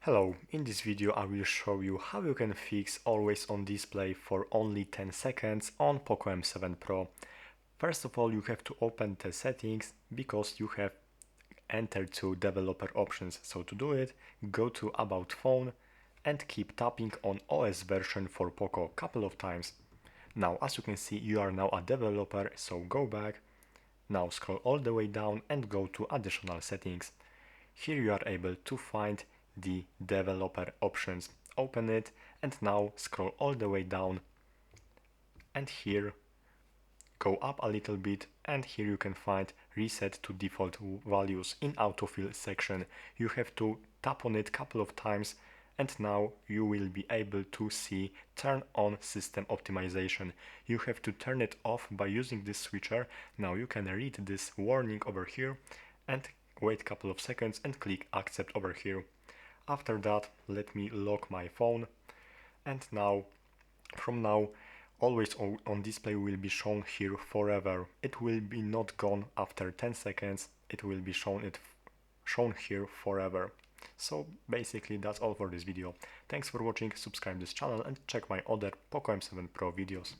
Hello, in this video I will show you how you can fix always on display for only 10 seconds on POCO M7 Pro. First of all, you have to open the settings because you have entered to developer options. So to do it, go to About Phone and keep tapping on OS version for POCO a couple of times. Now, as you can see, you are now a developer, so go back. Now scroll all the way down and go to additional settings. Here you are able to find the developer options. Open it and now scroll all the way down, and here go up a little bit, and here you can find reset to default values in autofill section. You have to tap on it a couple of times and now you will be able to see turn on system optimization. You have to turn it off by using this switcher. Now you can read this warning over here and wait a couple of seconds and click accept over here. After that, let me lock my phone, and now from now always on display will be shown here forever. It will be not gone after 10 seconds. It will be shown here forever. So basically that's all for this video. Thanks for watching, subscribe this channel and check my other POCO M7 Pro videos.